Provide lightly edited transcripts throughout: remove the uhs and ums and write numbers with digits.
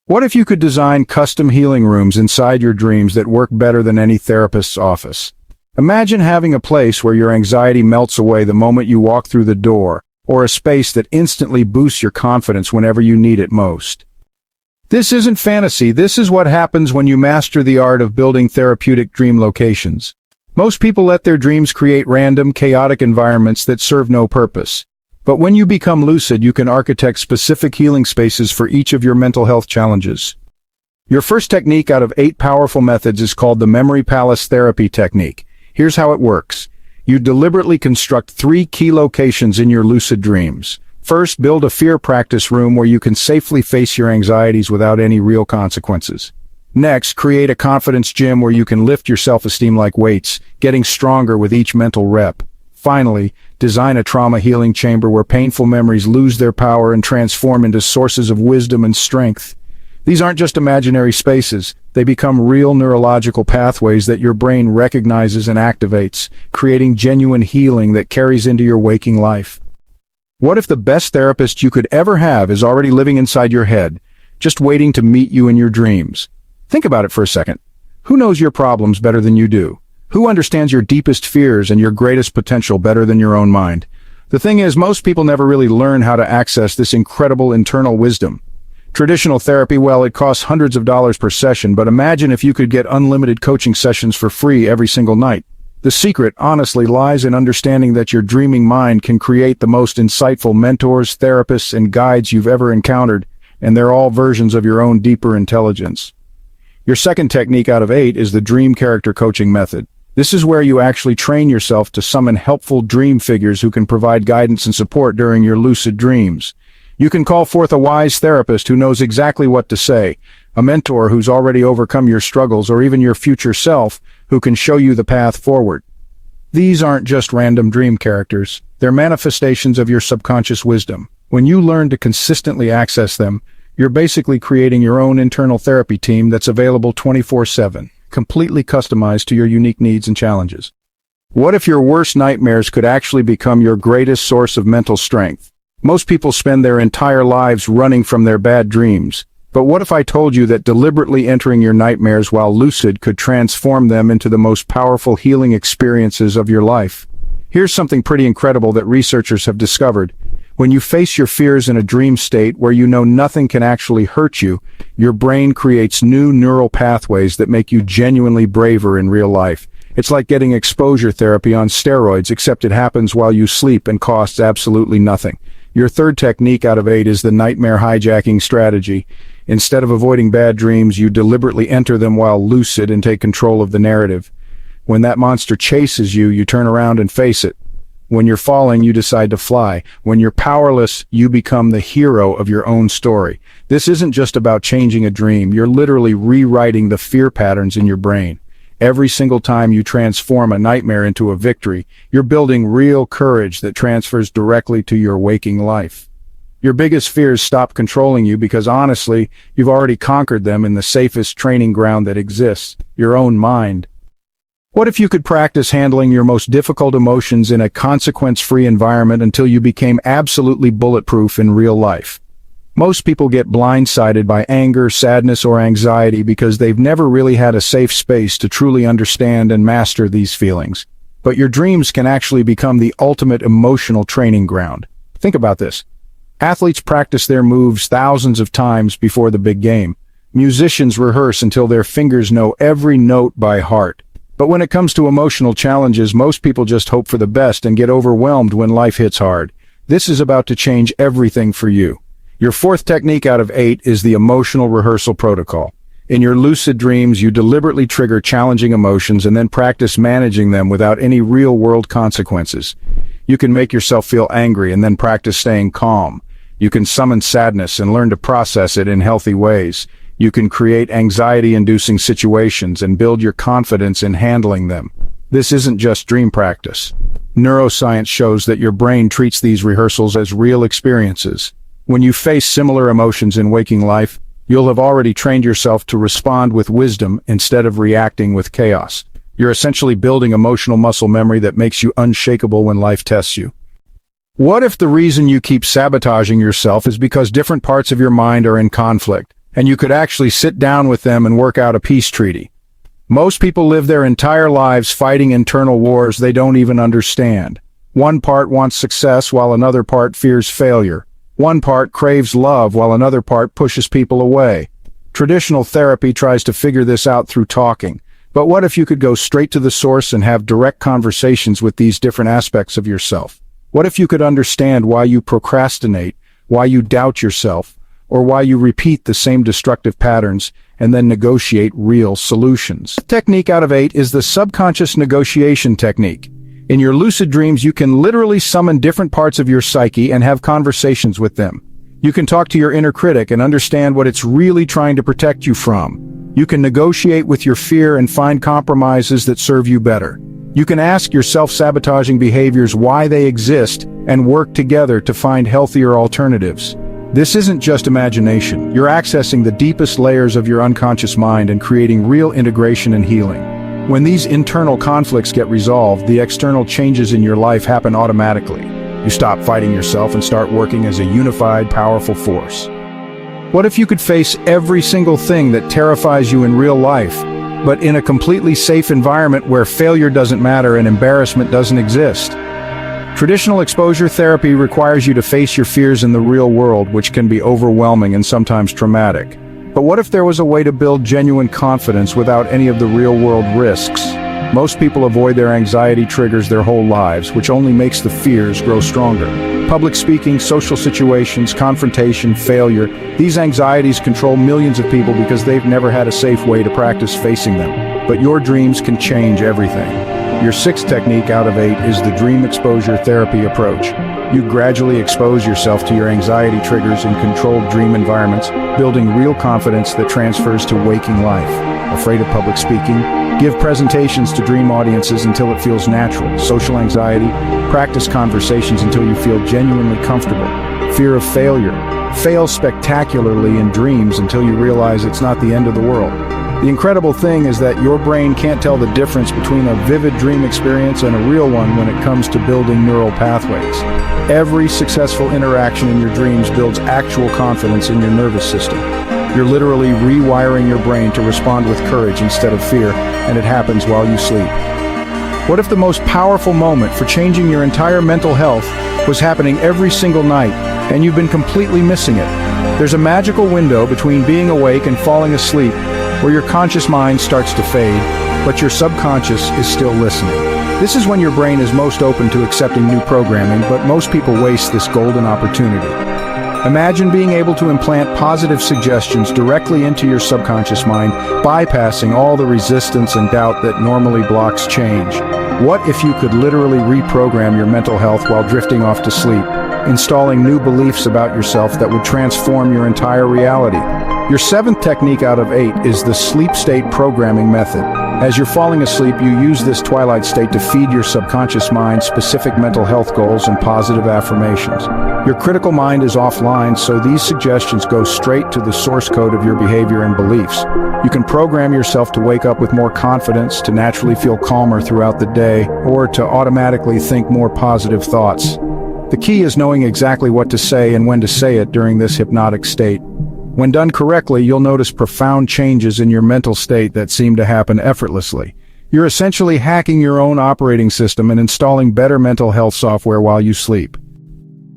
What if you could design custom healing rooms inside your dreams that work better than any therapist's office? Imagine having a place where your anxiety melts away the moment you walk through the door, or a space that instantly boosts your confidence whenever you need it most. This isn't fantasy, this is what happens when you master the art of building therapeutic dream locations. Most people let their dreams create random, chaotic environments that serve no purpose. But when you become lucid, you can architect specific healing spaces for each of your mental health challenges. Your first technique out of 8 powerful methods is called the Memory Palace Therapy Technique. Here's how it works. You deliberately construct 3 key locations in your lucid dreams. First, build a fear practice room where you can safely face your anxieties without any real consequences. Next, create a confidence gym where you can lift your self-esteem like weights, getting stronger with each mental rep. Finally, design a trauma healing chamber where painful memories lose their power and transform into sources of wisdom and strength. These aren't just imaginary spaces, they become real neurological pathways that your brain recognizes and activates, creating genuine healing that carries into your waking life. What if the best therapist you could ever have is already living inside your head, just waiting to meet you in your dreams? Think about it for a second. Who knows your problems better than you do? Who understands your deepest fears and your greatest potential better than your own mind? The thing is, most people never really learn how to access this incredible internal wisdom. Traditional therapy, well, it costs hundreds of dollars per session, but imagine if you could get unlimited coaching sessions for free every single night. The secret, honestly, lies in understanding that your dreaming mind can create the most insightful mentors, therapists, and guides you've ever encountered, and they're all versions of your own deeper intelligence. Your second technique out of 8 is the Dream Character Coaching Method. This is where you actually train yourself to summon helpful dream figures who can provide guidance and support during your lucid dreams. You can call forth a wise therapist who knows exactly what to say, a mentor who's already overcome your struggles, or even your future self who can show you the path forward. These aren't just random dream characters, they're manifestations of your subconscious wisdom. When you learn to consistently access them, you're basically creating your own internal therapy team that's available 24/7. Completely customized to your unique needs and challenges. What if your worst nightmares could actually become your greatest source of mental strength? Most people spend their entire lives running from their bad dreams. But what if I told you that deliberately entering your nightmares while lucid could transform them into the most powerful healing experiences of your life? Here's something pretty incredible that researchers have discovered. When you face your fears in a dream state where you know nothing can actually hurt you, your brain creates new neural pathways that make you genuinely braver in real life. It's like getting exposure therapy on steroids, except it happens while you sleep and costs absolutely nothing. Your third technique out of 8 is the nightmare hijacking strategy. Instead of avoiding bad dreams, you deliberately enter them while lucid and take control of the narrative. When that monster chases you, you turn around and face it. When you're falling, you decide to fly. When you're powerless, you become the hero of your own story. This isn't just about changing a dream. You're literally rewriting the fear patterns in your brain. Every single time you transform a nightmare into a victory, you're building real courage that transfers directly to your waking life. Your biggest fears stop controlling you because honestly, you've already conquered them in the safest training ground that exists, your own mind. What if you could practice handling your most difficult emotions in a consequence-free environment until you became absolutely bulletproof in real life? Most people get blindsided by anger, sadness, or anxiety because they've never really had a safe space to truly understand and master these feelings. But your dreams can actually become the ultimate emotional training ground. Think about this. Athletes practice their moves thousands of times before the big game. Musicians rehearse until their fingers know every note by heart. But when it comes to emotional challenges, most people just hope for the best and get overwhelmed when life hits hard. This is about to change everything for you. Your fourth technique out of 8 is the emotional rehearsal protocol. In your lucid dreams, you deliberately trigger challenging emotions and then practice managing them without any real-world consequences. You can make yourself feel angry and then practice staying calm. You can summon sadness and learn to process it in healthy ways. You can create anxiety-inducing situations and build your confidence in handling them. This isn't just dream practice. Neuroscience shows that your brain treats these rehearsals as real experiences. When you face similar emotions in waking life, you'll have already trained yourself to respond with wisdom instead of reacting with chaos. You're essentially building emotional muscle memory that makes you unshakable when life tests you. What if the reason you keep sabotaging yourself is because different parts of your mind are in conflict? and you could actually sit down with them and work out a peace treaty. Most people live their entire lives fighting internal wars they don't even understand. One part wants success while another part fears failure. One part craves love while another part pushes people away. Traditional therapy tries to figure this out through talking. But what if you could go straight to the source and have direct conversations with these different aspects of yourself? What if you could understand why you procrastinate, why you doubt yourself, or why you repeat the same destructive patterns and then negotiate real solutions? Technique out of 8 is the subconscious negotiation technique. In your lucid dreams, you can literally summon different parts of your psyche and have conversations with them. You can talk to your inner critic and understand what it's really trying to protect you from. You can negotiate with your fear and find compromises that serve you better. You can ask your self-sabotaging behaviors why they exist and work together to find healthier alternatives. This isn't just imagination. You're accessing the deepest layers of your unconscious mind and creating real integration and healing. When these internal conflicts get resolved, the external changes in your life happen automatically. You stop fighting yourself and start working as a unified, powerful force. What if you could face every single thing that terrifies you in real life, but in a completely safe environment where failure doesn't matter and embarrassment doesn't exist? Traditional exposure therapy requires you to face your fears in the real world, which can be overwhelming and sometimes traumatic. But what if there was a way to build genuine confidence without any of the real-world risks? Most people avoid their anxiety triggers their whole lives, which only makes the fears grow stronger. Public speaking, social situations, confrontation, failure, these anxieties control millions of people because they've never had a safe way to practice facing them. But your dreams can change everything. Your 6th technique out of 8 is the dream exposure therapy approach. You gradually expose yourself to your anxiety triggers in controlled dream environments, building real confidence that transfers to waking life. Afraid of public speaking? Give presentations to dream audiences until it feels natural. Social anxiety? Practice conversations until you feel genuinely comfortable. Fear of failure? Fail spectacularly in dreams until you realize it's not the end of the world. The incredible thing is that your brain can't tell the difference between a vivid dream experience and a real one when it comes to building neural pathways. Every successful interaction in your dreams builds actual confidence in your nervous system. You're literally rewiring your brain to respond with courage instead of fear, and it happens while you sleep. What if the most powerful moment for changing your entire mental health was happening every single night, and you've been completely missing it? There's a magical window between being awake and falling asleep where your conscious mind starts to fade, but your subconscious is still listening. This is when your brain is most open to accepting new programming, but most people waste this golden opportunity. Imagine being able to implant positive suggestions directly into your subconscious mind, bypassing all the resistance and doubt that normally blocks change. What if you could literally reprogram your mental health while drifting off to sleep, installing new beliefs about yourself that would transform your entire reality? Your 7th technique out of 8 is the sleep state programming method. As you're falling asleep, you use this twilight state to feed your subconscious mind specific mental health goals and positive affirmations. Your critical mind is offline, so these suggestions go straight to the source code of your behavior and beliefs. You can program yourself to wake up with more confidence, to naturally feel calmer throughout the day, or to automatically think more positive thoughts. The key is knowing exactly what to say and when to say it during this hypnotic state. When done correctly, you'll notice profound changes in your mental state that seem to happen effortlessly. You're essentially hacking your own operating system and installing better mental health software while you sleep.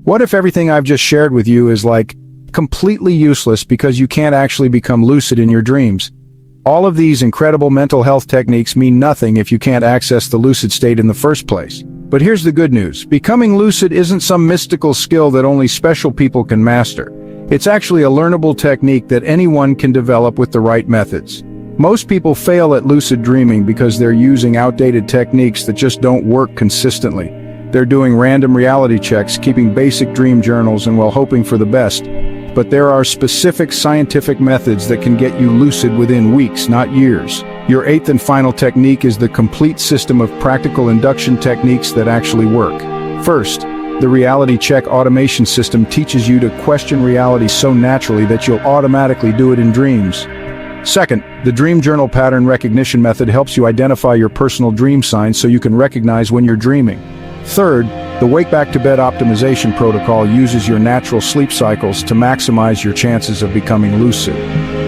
What if everything I've just shared with you is completely useless because you can't actually become lucid in your dreams? All of these incredible mental health techniques mean nothing if you can't access the lucid state in the first place. But here's the good news. Becoming lucid isn't some mystical skill that only special people can master. It's actually a learnable technique that anyone can develop with the right methods. Most people fail at lucid dreaming because they're using outdated techniques that just don't work consistently. They're doing random reality checks, keeping basic dream journals, and hoping for the best. But there are specific scientific methods that can get you lucid within weeks, not years. Your 8th and final technique is the complete system of practical induction techniques that actually work. First, the reality check automation system teaches you to question reality so naturally that you'll automatically do it in dreams. Second, the dream journal pattern recognition method helps you identify your personal dream signs so you can recognize when you're dreaming. Third, The Wake Back to Bed optimization protocol uses your natural sleep cycles to maximize your chances of becoming lucid.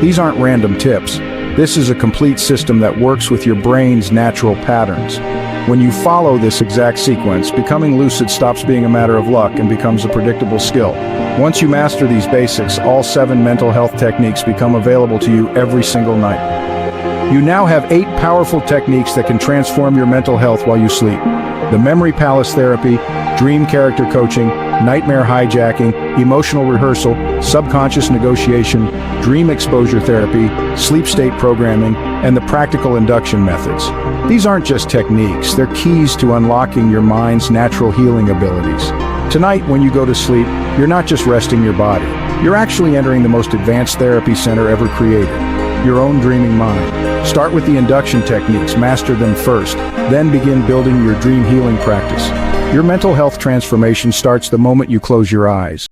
These aren't random tips. This is a complete system that works with your brain's natural patterns. When you follow this exact sequence, becoming lucid stops being a matter of luck and becomes a predictable skill. Once you master these basics, all 7 mental health techniques become available to you every single night. You now have 8 powerful techniques that can transform your mental health while you sleep. The Memory Palace Therapy, Dream Character Coaching, Nightmare Hijacking, Emotional Rehearsal, Subconscious Negotiation, Dream Exposure Therapy, Sleep State Programming, and the Practical Induction Methods. These aren't just techniques, they're keys to unlocking your mind's natural healing abilities. Tonight, when you go to sleep, you're not just resting your body. You're actually entering the most advanced therapy center ever created, your own dreaming mind. Start with the induction techniques, master them first, then begin building your dream healing practice. Your mental health transformation starts the moment you close your eyes.